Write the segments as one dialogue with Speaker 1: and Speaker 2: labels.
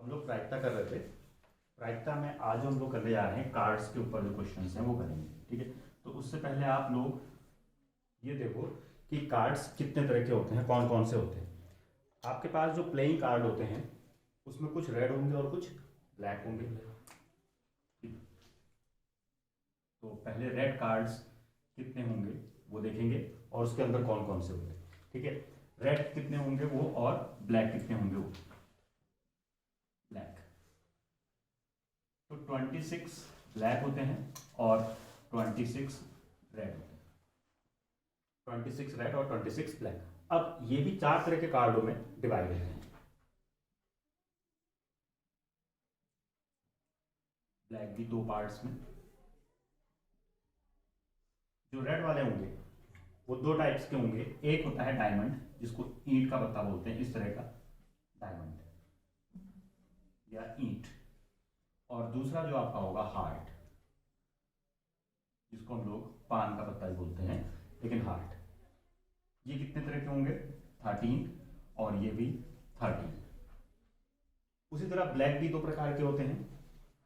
Speaker 1: हम लोग प्रायिकता कर रहे थे। प्रायिकता में आज हम लोग करने जा रहे हैं कार्ड्स के ऊपर जो क्वेश्चंस हैं वो करेंगे, ठीक है। तो उससे पहले आप लोग ये देखो कि कार्ड्स कितने तरह के होते हैं, कौन कौन से होते हैं। आपके पास जो प्लेइंग कार्ड होते हैं उसमें कुछ रेड होंगे और कुछ ब्लैक होंगे। तो पहले रेड कार्ड्स कितने होंगे वो देखेंगे और उसके अंदर कौन कौन से होंगे, ठीक है। रेड कितने होंगे वो और ब्लैक कितने होंगे वो। ब्लैक तो 26 ब्लैक होते हैं और 26 रेड होते हैं। 26 रेड और 26 ब्लैक। अब ये भी 4 तरह के कार्डों में डिवाइडेड है। ब्लैक भी 2 पार्ट्स में। जो रेड वाले होंगे वो 2 टाइप्स के होंगे। एक होता है डायमंड, जिसको ईंट का पत्ता बोलते हैं, इस तरह का डायमंड या ईंट। और दूसरा जो आपका होगा हार्ट, जिसको हम लोग पान का पत्ता भी बोलते हैं, लेकिन हार्ट। ये कितने तरह के होंगे? 13 और ये भी 13। उसी तरह ब्लैक भी 2 प्रकार के होते हैं।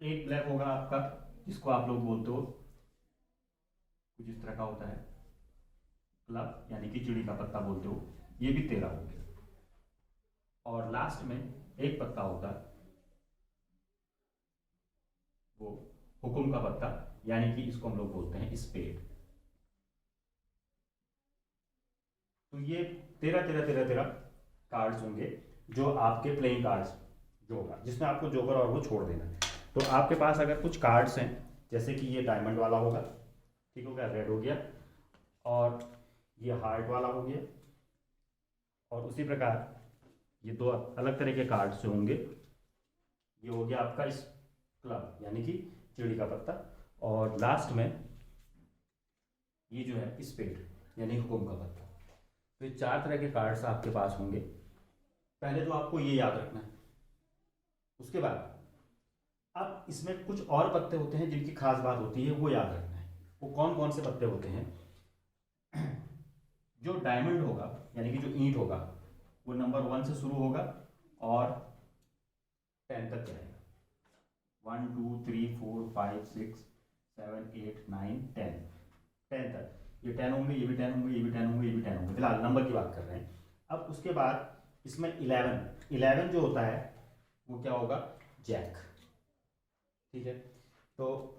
Speaker 1: एक ब्लैक होगा आपका जिसको आप लोग बोलते हो कुछ इस तरह का होता है, क्लब यानी कि चिड़ी का पत्ता बोलते हो, ये भी 13 हो गया। और लास्ट में एक पत्ता होता है वो हुकुम का पत्ता, यानी कि इसको हम लोग बोलते हैं स्पेड। तो ये 13 कार्ड्स होंगे जो आपके प्लेइंग कार्ड्स जो होगा, जिसमें आपको जोकर और वो छोड़ देना है। तो आपके पास अगर कुछ कार्ड्स हैं, जैसे कि ये डायमंड वाला होगा, ठीक हो गया, रेड हो गया, और ये हार्ट वाला हो गया, और उसी प्रकार ये 2 अलग तरह के कार्ड्स जो होंगे, ये हो गया आपका इस क्लब यानी कि चिड़ी का पत्ता, और लास्ट में ये जो है स्पेड यानी हुकुम का पत्ता। तो ये 4 तरह के कार्ड्स आपके पास होंगे। पहले तो आपको ये याद रखना है। उसके बाद अब इसमें कुछ और पत्ते होते हैं जिनकी खास बात होती है, वो याद रखना है। वो कौन कौन से पत्ते होते हैं? जो डायमंड होगा यानी कि जो ईंट होगा वो नंबर 1 से शुरू होगा और 10 तक जाएगा। 1 2 3 4 5 6 7 8 9 10 तक। ये 10 होंगे, ये भी 10 होंगे, ये भी 10 होंगे, ये भी 10 होंगे। फिलहाल नंबर की बात कर रहे हैं। अब उसके बाद इसमें 11 जो होता है वो क्या होगा? जैक, ठीक है। तो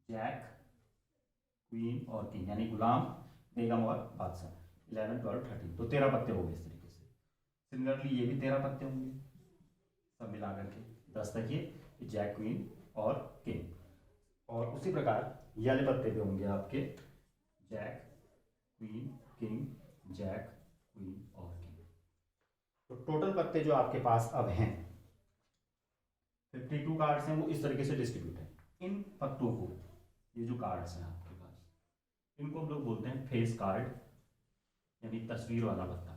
Speaker 1: जैक, क्वीन और किंग यानी गुलाम, बेगम और बादशाह। 11 12 13 तो 13 पत्ते हो गए इस तरीके से। सिमिलरली ये भी 13 पत्ते होंगे सब मिला करके 10 तक ये जैक, क्वीन और किंग। और उसी प्रकार ये वाले पत्ते पे होंगे आपके jack, queen, king, jack, queen और किंग। तो टोटल पत्ते जो आपके पास अब हैं 52 कार्ड्स हैं, वो इस तरीके से डिस्ट्रीब्यूट है। इन पत्तों को, ये जो कार्ड्स हैं आपके पास, इनको हम लोग बोलते हैं फेस कार्ड यानी तस्वीर वाला पत्ता।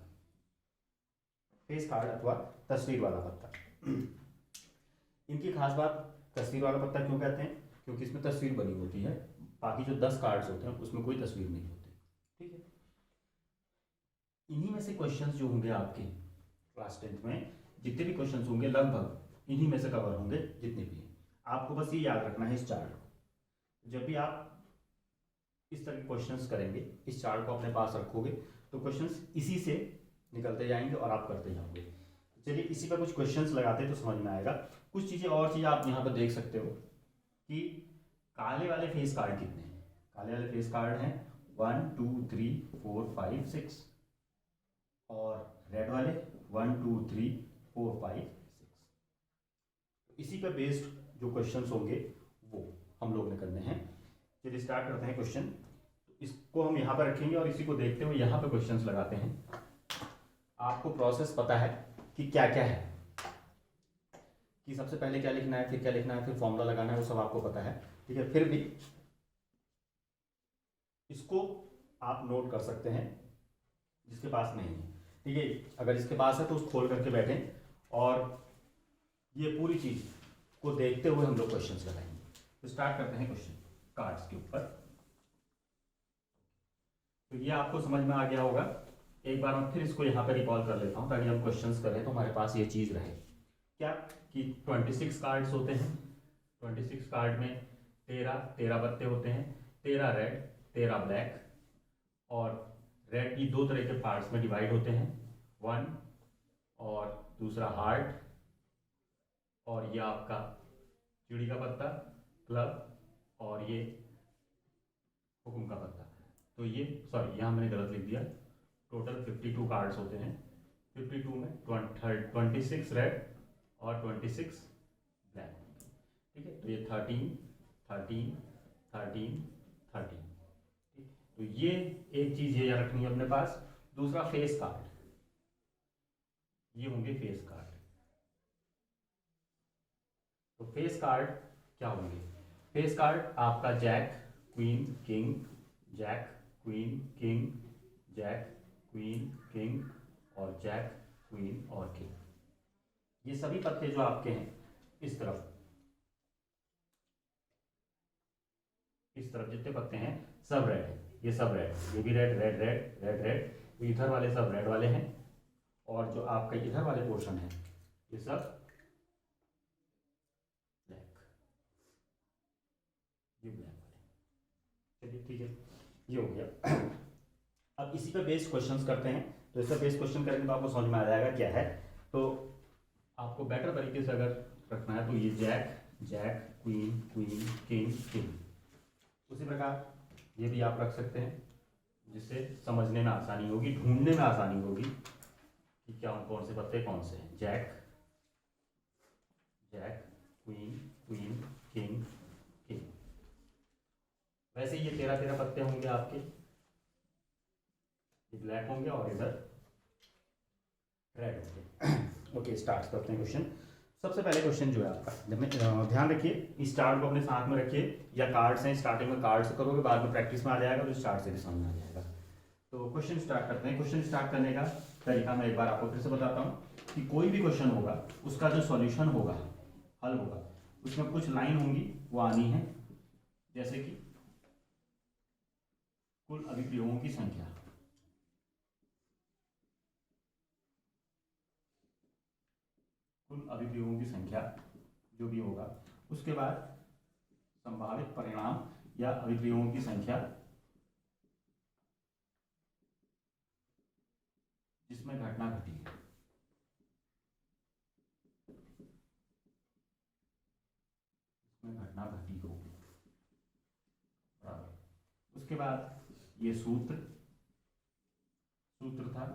Speaker 1: फेस कार्ड अथवा तस्वीर वाला पत्ता। इनकी खास बात, तस्वीर वाला पत्ता क्यों कहते हैं? क्योंकि इसमें तस्वीर बनी होती है। बाकी जो 10 कार्ड्स होते हैं उसमें कोई तस्वीर नहीं होती, ठीक है। इन्हीं में से क्वेश्चंस जो होंगे आपके क्लास 10th में, जितने भी क्वेश्चंस होंगे लगभग इन्हीं में से कवर होंगे जितने भी हैं। आपको बस ये याद रखना है इस चार्ट को। जब भी आप इस तरह के क्वेश्चंस करेंगे, इस चार्ट को अपने पास रखोगे तो क्वेश्चंस इसी से निकलते जाएंगे और आप करते जाओगे। चलिए इसी पर कुछ क्वेश्चंस लगाते हैं तो समझ में आएगा। कुछ चीज़ें और चीज़ें आप यहाँ पर देख सकते हो कि काले वाले फेस कार्ड कितने हैं। काले वाले फेस कार्ड हैं 1 2 3 4 5 6, और रेड वाले 1 2 3 4 5 6। इसी पर बेस्ड जो क्वेश्चंस होंगे वो हम लोग ने करने हैं। चलिए स्टार्ट करते हैं क्वेश्चन। इसको हम यहाँ पर रखेंगे और इसी को देखते हुए यहाँ पर क्वेश्चंस लगाते हैं। आपको प्रोसेस पता है कि क्या क्या है, कि सबसे पहले क्या लिखना है, फिर क्या लिखना है, फिर फॉर्मूला लगाना है, वो सब आपको पता है, ठीक है। फिर भी इसको आप नोट कर सकते हैं जिसके पास नहीं है, ठीक है। अगर इसके पास है तो उसको खोल करके बैठें और ये पूरी चीज को देखते हुए हम लोग क्वेश्चंस लगाएंगे। तो स्टार्ट करते हैं क्वेश्चन कार्ड्स के ऊपर। तो ये आपको समझ में आ गया होगा। एक बार मैं फिर इसको यहाँ पे रिकॉल कर लेता हूँ ताकि हम क्वेश्चंस करें तो हमारे पास ये चीज़ रहे। क्या कि 26 कार्ड्स होते हैं, 26 कार्ड में 13 पत्ते होते हैं, 13 रेड 13 ब्लैक, और रेड की दो तरह के पार्ट्स में डिवाइड होते हैं, वन और दूसरा हार्ट, और ये आपका चिड़ी का पत्ता, क्लब, और ये हुकुम का पत्ता। तो ये सॉरी यहाँ मैंने गलत लिख दिया, टोटल 52 कार्ड्स होते हैं। 52 में 26 रेड और 26 ब्लैक, ठीक है। तो ये 13 13 13 13, ठीक। तो ये एक चीज़ ये याद रखनी है अपने पास। दूसरा फेस कार्ड, ये होंगे फेस कार्ड। तो फेस कार्ड क्या होंगे? फेस कार्ड आपका jack queen king, jack queen king, jack queen king, और जैक क्वीन और किंग। ये सभी पत्ते जो आपके हैं इस तरफ जितने पत्ते हैं सब रेड है, ये सब रेड, ये भी red red red red red, तो इधर वाले सब रेड वाले हैं, और जो आपका इधर वाले पोर्शन है ये सब ब्लैक, ये ब्लैक वाले। चलिए ठीक है, ये हो गया। अब इसी पे बेस्ड क्वेश्चंस करते हैं। तो इस पर बेस्ड क्वेश्चन करेंगे तो आपको समझ में आ जाएगा क्या है। तो आपको बेटर तरीके से अगर रखना है तो ये jack jack queen queen king king, उसी प्रकार ये भी आप रख सकते हैं, जिससे समझने में आसानी होगी, ढूंढने में आसानी होगी कि क्या कौन से पत्ते कौन से हैं। Jack jack queen queen king king. वैसे ये 13 पत्ते होंगे आपके, ये ब्लैक होंगे और इधर रेड होंगे। ओके, स्टार्ट करते हैं क्वेश्चन। सबसे पहले क्वेश्चन जो है आपका, जब में ध्यान रखिए स्टार्ट को अपने साथ में रखिए, या कार्ड्स हैं स्टार्टिंग में कार्ड से करोगे, बाद में प्रैक्टिस में आ जाएगा तो स्टार्ट से भी समझ में आ जाएगा। तो क्वेश्चन स्टार्ट करते हैं। क्वेश्चन स्टार्ट करने का तरीका मैं एक बार आपको फिर से बताता हूँ कि कोई भी क्वेश्चन होगा उसका जो सॉल्यूशन होगा, हल होगा, उसमें कुछ लाइन होंगी वो आनी है, जैसे कि कुल अभिप्रयोगों की संख्या, कुल अभिप्रयोगों की संख्या जो भी होगा, उसके बाद संभावित परिणाम या अभिप्रयोगों की संख्या जिसमें घटना घटी है, जिसमें घटना घटी हो। उसके बाद ये सूत्र था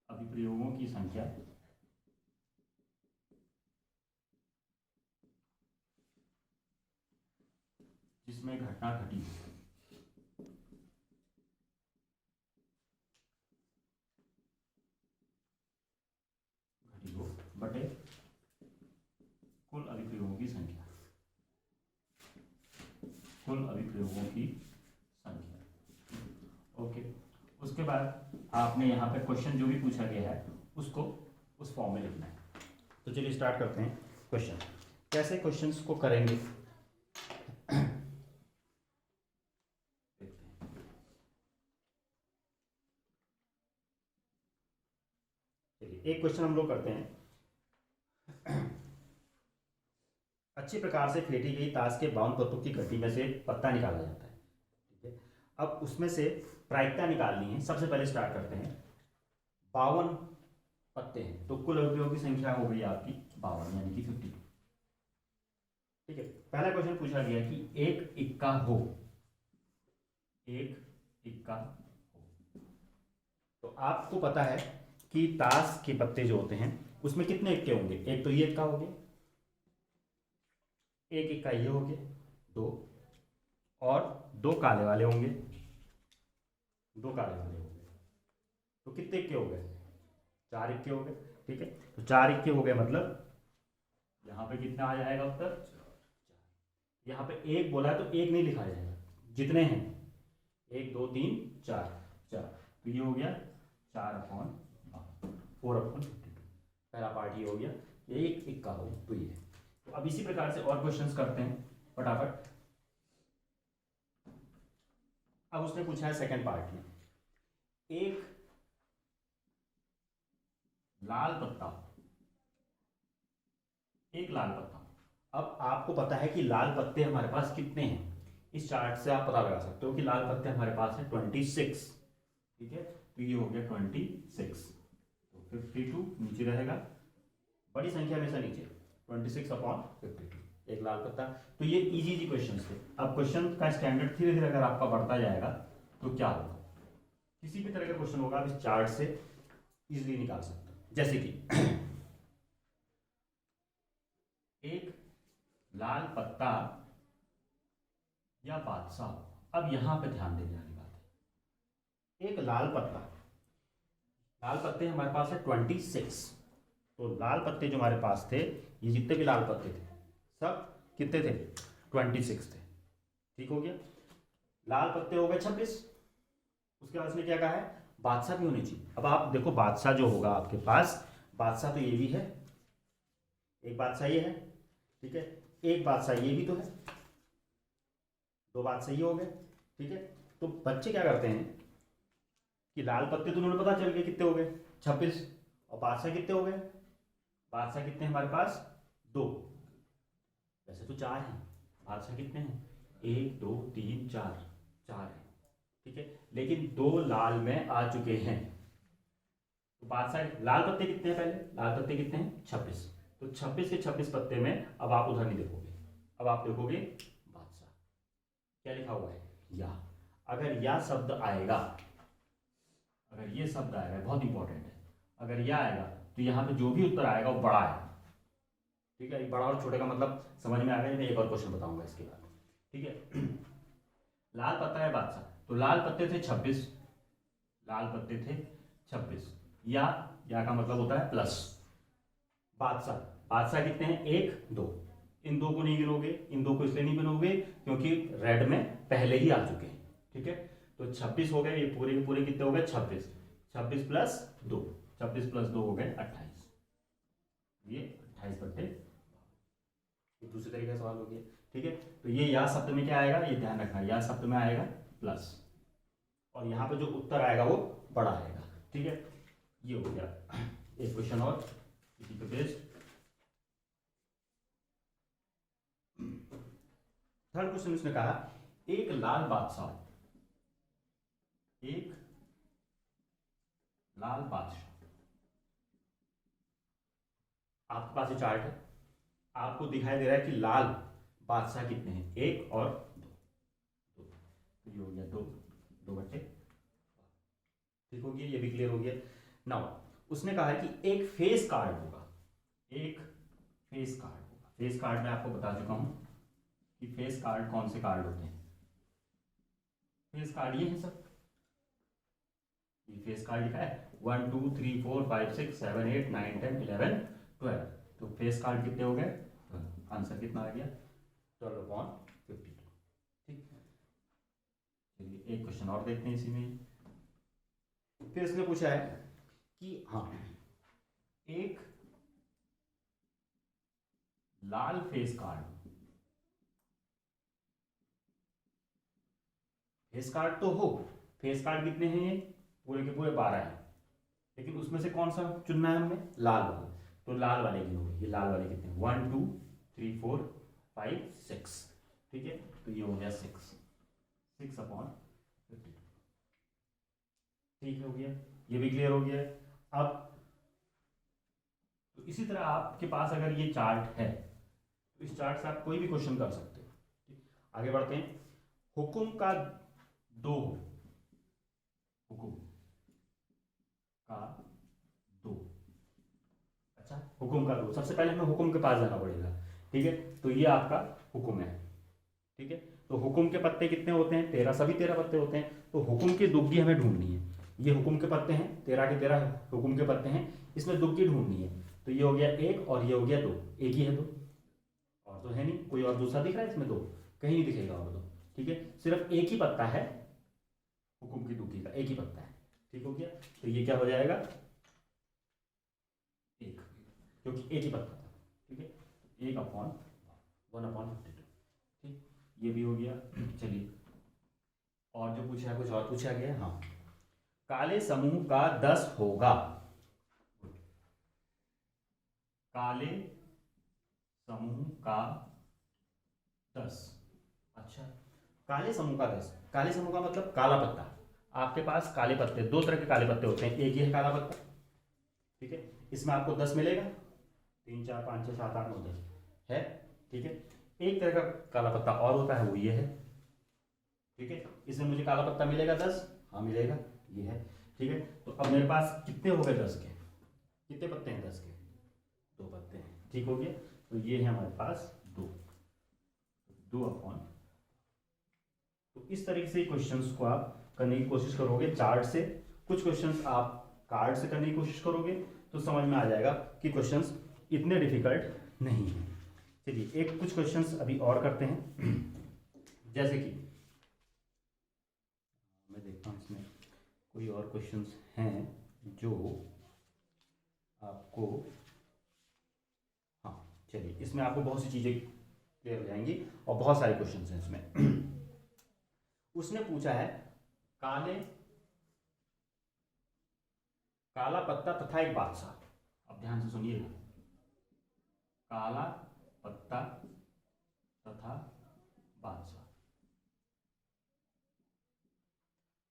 Speaker 1: अभिप्रयोगों की संख्या जिसमें घटना घटी हो बटे कुल अभिप्रयोगों की संख्या, कुल अभिप्रयोगों की संख्या। ओके, उसके बाद आपने यहाँ पे क्वेश्चन जो भी पूछा गया है उसको उस फॉर्म में लिखना है। तो चलिए स्टार्ट करते हैं क्वेश्चन। कैसे क्वेश्चंस को करेंगे? एक क्वेश्चन हम लोग करते हैं। अच्छी प्रकार से फेंटी गई ताश के 52 पत्तों की गड्डी में से पत्ता निकाला जाता है, ठीक है। अब उसमें से प्रायिकता निकालनी है। सबसे पहले स्टार्ट करते हैं, 52 पत्ते हैं तो कुल अभिप्रयोग की संख्या हो गई आपकी 52 यानी कि 50, ठीक है। पहला क्वेश्चन पूछा गया कि एक इक्का हो, एक इक्का हो। तो आपको पता है कि ताश के पत्ते जो होते हैं उसमें कितने इक्के होंगे? एक तो ये इक्का हो गया, एक इक्का ये हो गया, दो, और दो काले वाले होंगे, दो काले वाले हो गए। तो कितने इक्के हो गए? 4 इक्के हो गए, ठीक है। तो 4 इक्के हो गए मतलब यहाँ पे कितना आ जाएगा उत्तर? यहाँ पे एक बोला है तो एक नहीं लिखा जाएगा, जितने हैं 1 2 3 4 4, तो ये हो गया 4/52। पहला पार्ट ये हो गया, एक इक्का हो तो ये। तो अब इसी प्रकार से और क्वेश्चंस करते हैं फटाफट। अब उसने पूछा है सेकंड पार्ट में, एक लाल पत्ता, एक लाल पत्ता। अब आपको पता है कि लाल पत्ते हमारे पास कितने हैं, इस चार्ट से आप पता लगा सकते हो कि लाल पत्ते हमारे पास है 26। ठीक है, तो ये हो गया 26, तो 52 नीचे रहेगा, बड़ी संख्या हमेशा नीचे, 26/52, एक लाल पत्ता। तो ये इजी इजी क्वेश्चन थे। अब क्वेश्चन का स्टैंडर्ड धीरे धीरे अगर आपका बढ़ता जाएगा तो क्या होगा, किसी भी तरह का क्वेश्चन होगा आप इस चार्ट से इजीली निकाल सकते हो। जैसे कि एक लाल पत्ता या बादशाह। अब यहां पे ध्यान देने वाली बात है, एक लाल पत्ता, लाल पत्ते हमारे पास है 26। तो लाल पत्ते जो हमारे पास थे, ये जितने भी लाल पत्ते थे सब कितने थे, 26 थे। ठीक हो गया, लाल पत्ते हो गए 26। उसके बाद इसने क्या कहा है, बादशाह भी होनी चाहिए। अब आप देखो बादशाह जो होगा आपके पास, बादशाह तो ये भी है, एक बादशाह ये है, ठीक है, एक बादशाह ये भी तो है, दो बादशाह ये हो गए। ठीक है, तो बच्चे क्या करते हैं कि लाल पत्ते तो उन्होंने पता चल गए कितने हो गए 26, और बादशाह कितने हो गए, बादशाह कितने हमारे पास, दो, वैसे तो चार हैं, बादशाह कितने हैं, 1 2 3 4, चार है। ठीक है, लेकिन दो लाल में आ चुके हैं, तो बादशाह, लाल पत्ते कितने हैं, पहले लाल पत्ते कितने हैं 26, तो 26 के 26 पत्ते में अब आप उधर नहीं देखोगे, अब आप देखोगे बादशाह, क्या लिखा हुआ है, या। अगर या शब्द आएगा, अगर ये शब्द आएगा, बहुत इंपॉर्टेंट है, अगर यह आएगा तो यहाँ पे जो भी उत्तर आएगा वो बड़ा है। ठीक है, बड़ा और छोटे का मतलब समझ में आ गया, मैं एक और क्वेश्चन बताऊंगा इसके बाद। ठीक है, लाल पत्ता है बादशाह, तो लाल पत्ते थे 26, लाल पत्ते थे 26, या का मतलब होता है प्लस, बादशाह, बादशाह कितने हैं 1 2, इन दो को नहीं गिनोगे, इन दो को इसलिए नहीं गिनोगे क्योंकि रेड में पहले ही आ चुके हैं। ठीक है, तो 26 हो गए, ये पूरे के पूरे कितने हो गए 26, 26 प्लस 2, 26 प्लस 2 हो गए 28, ये 28 बट्टे, दूसरे तरीके का सवाल हो गया। ठीक है, तो ये या शब्द में क्या आएगा, ये ध्यान रखना, या शब्द में आएगा प्लस, और यहाँ पे जो उत्तर आएगा वो बड़ा आएगा। ठीक है, ये हो गया एक क्वेश्चन और इसी पे बेस्ड। थर्ड क्वेश्चन उसने कहा, एक लाल बादशाह, एक लाल बादशाह, आपके पास ये चार्ट है, आपको दिखाई दे रहा है कि लाल बादशाह कितने हैं, 1 और 2, तो ये हो गया 2 बट्टे। ठीक हो गया, ये भी क्लियर हो गया। नाउ उसने कहा है कि एक फेस कार्ड होगा, एक फेस कार्ड होगा। फेस कार्ड में आपको बता चुका हूं कि फेस कार्ड कौन से कार्ड होते हैं, फेस कार्ड ये है सब, ये फेस कार्ड लिखा है 1 2 3 4 5 6 7 8 9 10 11 12, तो फेस कार्ड कितने हो गए, आंसर कितना आ गया 12/52। ठीक, चलिए एक क्वेश्चन और देखते हैं इसी में। फिर इसने पूछा है कि हाँ, एक लाल फेस कार्ड, फेस कार्ड तो हो, फेस कार्ड कितने हैं, ये पूरे के पूरे 12 हैं, लेकिन उसमें से कौन सा चुनना है हमने, लाल वाला, तो लाल वाले गिनोगे, ये लाल वाले कितने, 1 2 3 4 5 6। ठीक है, तो ये हो गया 6/52। ठीक हो गया, ये भी क्लियर हो गया। अब तो इसी तरह आपके पास अगर ये चार्ट है तो इस चार्ट से आप कोई भी क्वेश्चन कर सकते हो। ठीक, आगे बढ़ते हैं। हुकुम का 2, हुकुम का 2, अच्छा हुकुम का 2, सबसे पहले हमें हुकुम के पास जाना पड़ेगा। ठीक है, तो ये आपका हुकुम है। ठीक है, तो हुकुम के पत्ते कितने होते हैं, 13, सभी 13 पत्ते होते हैं, तो हुकुम की दुग्गी हमें ढूंढनी है। ये हुकुम के पत्ते हैं, 13 के 13 हुकुम के पत्ते हैं, इसमें दुग्गी ढूंढनी है, तो ये हो गया 1 और ये हो गया 2, एक ही है 2, और तो है नहीं, कोई और दूसरा दिख रहा है इसमें 2, कहीं नहीं दिखेगा और 2। ठीक है, सिर्फ एक ही पत्ता है हुकुम की दुग्गी का, एक ही पत्ता है। ठीक हो गया, तो ये क्या हो जाएगा 1, क्योंकि एक ही पत्ता था। ठीक है, 1/1/52। ठीक, ये भी हो गया। चलिए और जो पूछा है, कुछ और पूछा गया, हाँ, काले समूह का 10 होगा, काले समूह का 10। अच्छा, काले समूह का 10, काले समूह का मतलब काला पत्ता। आपके पास काले पत्ते, दो तरह के काले पत्ते होते हैं, एक ये है काला पत्ता, ठीक है, इसमें आपको 10 मिलेगा, 3 4 5 6 7 8 9 10 है, ठीक है। एक तरह का काला पत्ता और होता है, वो ये है, ठीक है, इसमें मुझे काला पत्ता मिलेगा 10, हाँ मिलेगा, ये है, ठीक है। तो अब मेरे पास कितने हो गए 10 के, कितने पत्ते हैं 10 के, 2 पत्ते हैं, ठीक हो गया। तो ये है हमारे पास 2 अपॉन। तो इस तरीके से क्वेश्चंस को आप करने की कोशिश करोगे चार्ट से, कुछ क्वेश्चंस आप कार्ड से करने की कोशिश करोगे तो समझ में आ जाएगा कि क्वेश्चंस इतने डिफिकल्ट नहीं है। चलिए एक कुछ क्वेश्चंस अभी और करते हैं, जैसे कि मैं देखता हूँ इसमें कोई और क्वेश्चंस हैं जो आपको, हाँ चलिए इसमें आपको बहुत सी चीज़ें क्लियर हो जाएंगी और बहुत सारे क्वेश्चंस हैं इसमें। उसने पूछा है काला पत्ता तथा एक बादशाह। अब ध्यान से सुनिएगा, काला पत्ता तथा बादशाह,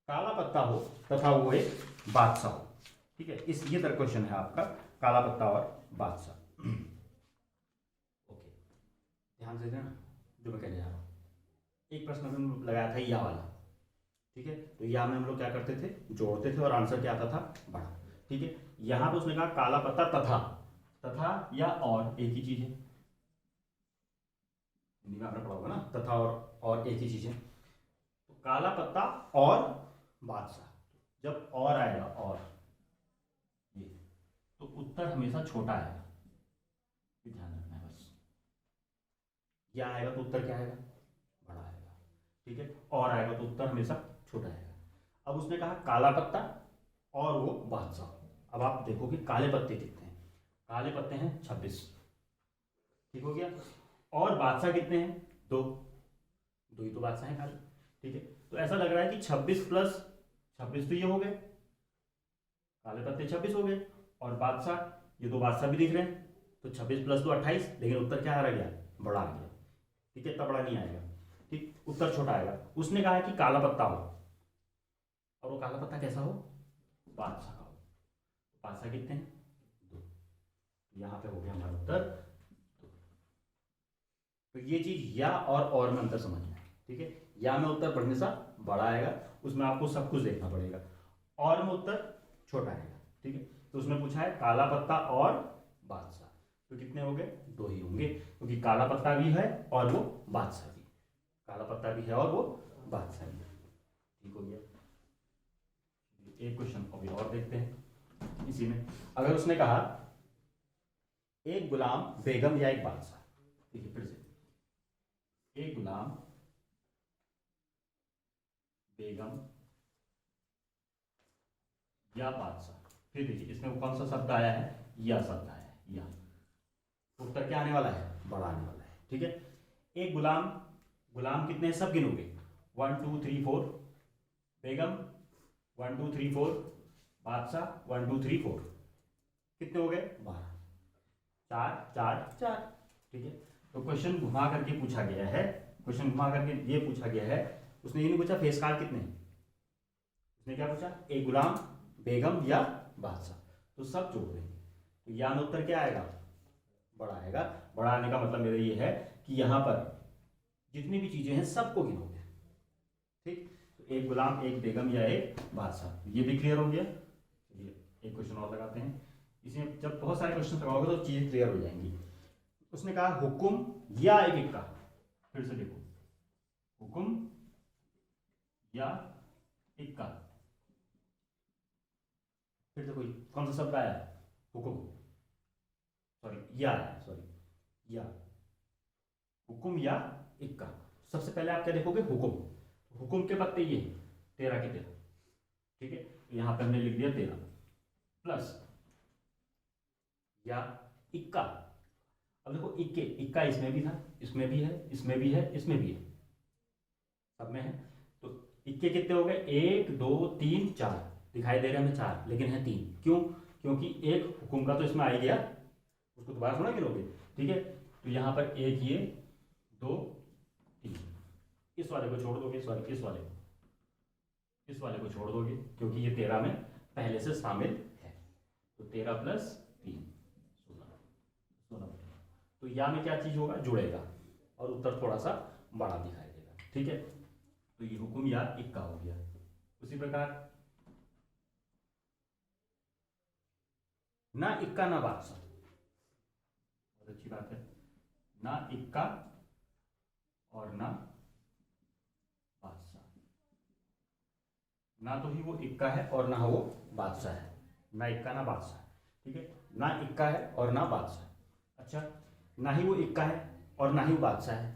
Speaker 1: काला पत्ता हो तथा वो एक बादशाह हो, ठीक है, इस ये तरह क्वेश्चन है आपका, काला पत्ता और बादशाह। ओके, ध्यान से देना जो मैं कहने जा रहा हूँ। एक प्रश्न हमने लगाया था या वाला, ठीक है, तो या में हम लोग क्या करते थे, जोड़ते थे और आंसर क्या आता था, बड़ा, ठीक है। यहां पे उसने कहा काला पत्ता तथा, तथा या और एक ही चीज है, हिंदी में आपने पढ़ा होगा ना, तथा और एक ही चीज है। तो काला पत्ता और बादशाह, जब और आएगा और ये, तो उत्तर हमेशा छोटा आएगा, ध्यान रखना है बस। या आएगा तो उत्तर क्या आएगा, बड़ा आएगा, ठीक है, और आएगा तो उत्तर हमेशा छोटा आएगा। अब उसने कहा काला पत्ता और वो बादशाह। अब आप देखोगे काले पत्ते कितने हैं, काले पत्ते हैं 26, ठीक हो गया, और बादशाह कितने हैं, 2 ही तो बादशाह हैं काले, ठीक है। तो ऐसा लग रहा है कि 26 प्लस 26 तो ये हो गए, काले पत्ते 26 हो गए, और बादशाह, ये 2 बादशाह भी दिख रहे हैं, तो 26 प्लस 2 28, लेकिन उत्तर क्या आ गया, बड़ा आ गया, ठीक है, इतना बड़ा नहीं आएगा, ठीक, उत्तर छोटा आएगा। उसने कहा है कि काला पत्ता हो, और वो काला पत्ता कैसा हो, बादशाह का हो, बादशाह कितने हैं, 2, यहाँ पे हो गया हमारा उत्तर 2। तो ये चीज या और में अंतर समझना है, ठीक है, या में उत्तर बढ़ने से बड़ा आएगा, उसमें आपको सब कुछ देखना पड़ेगा, और में उत्तर छोटा आएगा, ठीक है। तो उसमें पूछा है काला पत्ता और बादशाह, तो कितने हो गए, 2 ही होंगे, क्योंकि काला पत्ता भी है और वो बादशाह भी, काला पत्ता भी है और वो बादशाह भी है, ठीक हो गया। एक क्वेश्चन अभी और देखते हैं इसी में। अगर उसने कहा एक गुलाम बेगम या एक बादशाह, देखिए फिर से, एक गुलाम बेगम या बादशाह, फिर देखिए इसमें कौन सा शब्द आया है, या शब्द आया है, या, उत्तर क्या आने वाला है, बड़ा आने वाला है, ठीक है। एक गुलाम, गुलाम कितने हैं सब गिनोगे, 1 2 3 4, बेगम 1 2 3 4, बादशाह 1 2 3 4, कितने हो गए, 12, 4 4 4, ठीक है। तो क्वेश्चन घुमा करके पूछा गया है, क्वेश्चन घुमा करके ये पूछा गया है, उसने ये नहीं पूछा फेस कार्ड कितने, उसने क्या पूछा, एक गुलाम बेगम या बादशाह, तो सब जोड़ देंगे, तो या में उत्तर क्या आएगा, बड़ा आएगा। बड़ा आने का मतलब मेरा ये है कि यहाँ पर जितनी भी चीजें हैं सबको गिनोगे, ठीक। तो एक गुलाम, एक बेगम या एक बादशाह, ये भी क्लियर हो गया। चलिए एक क्वेश्चन और लगाते हैं, इसमें जब बहुत सारे क्वेश्चन लगाओगे तो चीजें क्लियर हो जाएंगी। उसने कहा हुकुम या एक इक्का, फिर से देखो, हुकुम या इक्का, फिर देखो कौन सा शब्द आया, हुकुम, सॉरी या, सॉरी या, हुकुम या इक्का। सबसे पहले आप क्या देखोगे, हुकुम, हुकुम के पत्ते ये 13 के 13, ठीक है, यहां पर हमने लिख दिया 13 प्लस या इक्का। अब देखो इक्के, इक्का इसमें भी था, इसमें भी है, इसमें भी है, इसमें भी है, सब में है, तो इक्के कितने हो गए, 1 2 3 4, दिखाई दे रहे हैं हमें 4 लेकिन है 3, क्यों, क्योंकि एक हुकुम का तो इसमें आ ही गया, उसको दोबारा थोड़ा गिनोगे, ठीक है। तो यहाँ पर 1 ये 2 3, इस वाले को छोड़ दोगे, सॉरी इस वाले को छोड़ दोगे क्योंकि ये 13 में पहले से शामिल है। तो 13 + 3 16। तो यहाँ में क्या चीज होगा, जुड़ेगा और उत्तर थोड़ा सा बड़ा दिखाई देगा, ठीक है। तो ये हुकुम या इक्का हो गया। उसी प्रकार ना इक्का ना बादशाह, बहुत अच्छी बात है, ना इक्का और ना बादशाह। ना तो ही वो इक्का है और ना वो बादशाह है, ना इक्का ना बादशाह, ठीक है। ना इक्का है और ना बादशाह, अच्छा ना ही वो इक्का है और ना ही वो बादशाह है,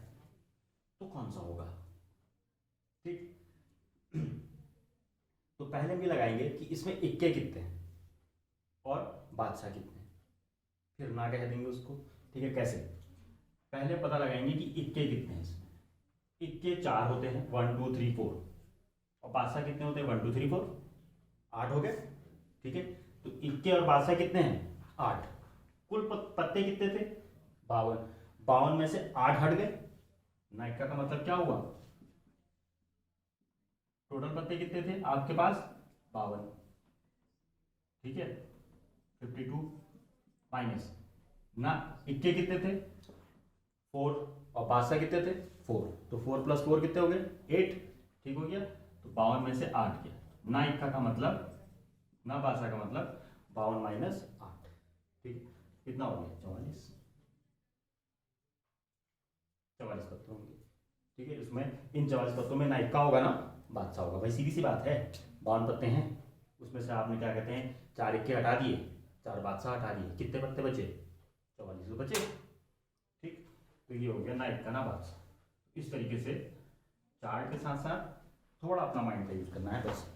Speaker 1: तो कौन सा होगा, ठीक। तो पहले हम ये लगाएंगे कि इसमें इक्के कितने हैं और बादशाह कितने हैं, फिर ना कह देंगे उसको, ठीक है। कैसे, पहले पता लगाएंगे कि इक्के कितने हैं। इसमें इक्के 4 होते हैं, 1 2 3 4, और बादशाह कितने होते हैं, 1 2 3 4, 8 हो गए, ठीक है। तो इक्के और बादशाह कितने हैं, 8। कुल पत्ते कितने थे, 52। 52 में से 8 हट गए, ना इक्का का मतलब क्या हुआ, टोटल पत्ते कितने थे आपके पास, 52, ठीक है। 52 माइनस ना इक्के कितने थे, 4, और बादशाह कितने थे, 4, तो 4 + 4 कितने हो गए, 8, ठीक हो गया। तो 52 में से 8 गया, ना इक्का का मतलब ना बादशाह का मतलब 52 - 8, ठीक, कितना हो गया, 44 पत्ते होंगे, ठीक है। इसमें इन 44 पत्तों में ना इक्का होगा ना बादशाह होगा, भाई सीधी सी बात है। 52 पत्ते हैं, उसमें से आपने क्या कहते हैं 4 इक्के हटा दिए, 4 बादशाह हटा दिए, कितने पत्ते बचे, 44 बचे, ठीक। तो ये हो गया ना इक्का ना बादशाह। इस तरीके से चार्ट के साथ साथ थोड़ा अपना माइंड का यूज करना है बस।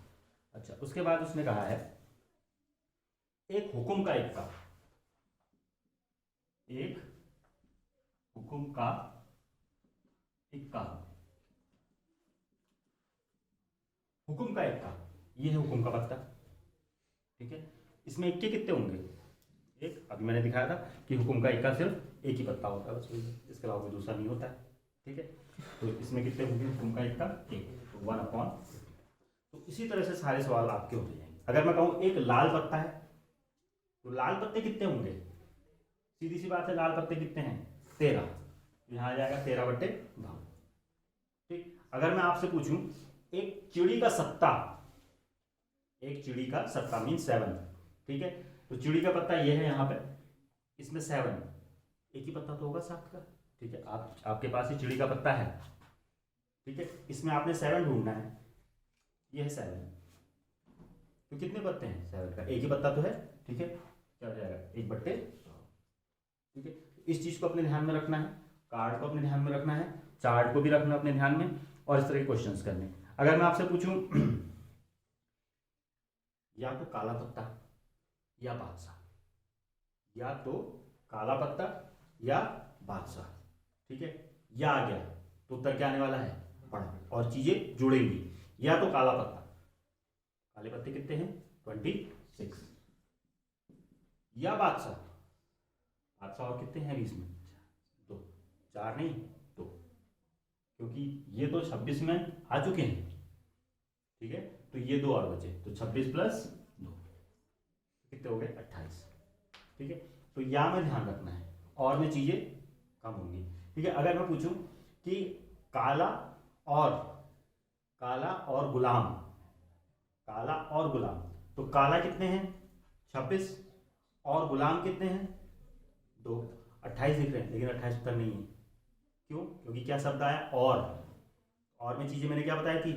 Speaker 1: अच्छा, उसके बाद उसने कहा है एक हुकुम का इक्का, एक हुकुम का इक्का, हुकुम का इक्का, ये है हुकुम का पत्ता, ठीक है। इसमें इक्के कितने होंगे, एक, अभी मैंने दिखाया था कि हुकुम का इक्का सिर्फ एक ही पत्ता होता है बस, इसके अलावा कोई दूसरा नहीं होता है, ठीक है। तो इसमें कितने होंगे हुकुम का इक्का, एक, तो 1/। तो इसी तरह से सारे सवाल आपके हो जाएंगे। अगर मैं कहूँ एक लाल पत्ता है, तो लाल पत्ते कितने होंगे, सीधी सी बात है, लाल पत्ते कितने हैं, 13, यहाँ आ जाएगा 13/9, ठीक। अगर मैं आपसे पूछूं एक चिड़ी का सत्ता, एक चिड़ी का सत्ता मीन 7, ठीक है। तो चिड़ी का पत्ता ये है यहाँ पे, इसमें 7, एक ही पत्ता तो होगा 7 का, ठीक है। आपके पास ही चिड़ी का पत्ता है, ठीक है। इसमें आपने 7 ढूंढना है, ये है 7, तो कितने पत्ते हैं 7 का, एक ही पत्ता तो है, ठीक है। क्या हो जाएगा 1/100, ठीक है। इस चीज को अपने ध्यान में रखना है, कार्ड को अपने ध्यान में रखना है, चार्ट को भी रखना अपने ध्यान में, और इस तरह के क्वेश्चंस करने। अगर मैं आपसे पूछूं या तो काला पत्ता या बादशाह, या तो काला पत्ता या बादशाह, ठीक है, या आ गया तो उत्तर क्या आने वाला है, बड़ा, और चीजें जुड़ेंगी। या तो काला पत्ता, काले पत्ते कितने हैं 26, या बादशाह, बादशाह और कितने हैं इसमें, 2, 4 नहीं 2, क्योंकि ये तो 26 में आ चुके हैं, ठीक है। तो ये 2 और बचे, तो 26 + 2 कितने हो गए 28, ठीक है। तो यहाँ में ध्यान रखना है, और में चीजें कम होंगी, ठीक है। अगर मैं पूछूं कि काला और गुलाम, काला और गुलाम, तो काला कितने हैं 26, और गुलाम कितने हैं 2, 28 दिख रहे हैं, लेकिन 28 उत्तर नहीं है, क्यों, क्योंकि क्या शब्द आया और में चीजें मैंने क्या बताई थी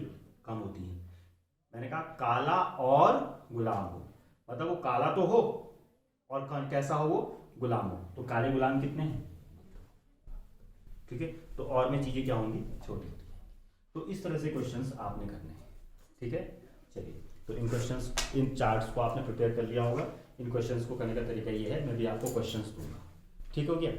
Speaker 1: कम होती हैं। मैंने कहा काला और गुलाम हो, मतलब वो काला तो हो और कैसा हो, वो गुलाम हो, तो काले गुलाम कितने हैं, ठीक है। तो और में चीजें क्या होंगी, छोटी होती हैं। तो इस तरह से क्वेश्चंस आपने करने हैं, ठीक है। चलिए, तो इन क्वेश्चंस, इन चार्ट्स को आपने प्रिपेयर कर लिया होगा। इन क्वेश्चंस को करने का तरीका ये है, मैं भी आपको क्वेश्चंस दूंगा, ठीक हो गया।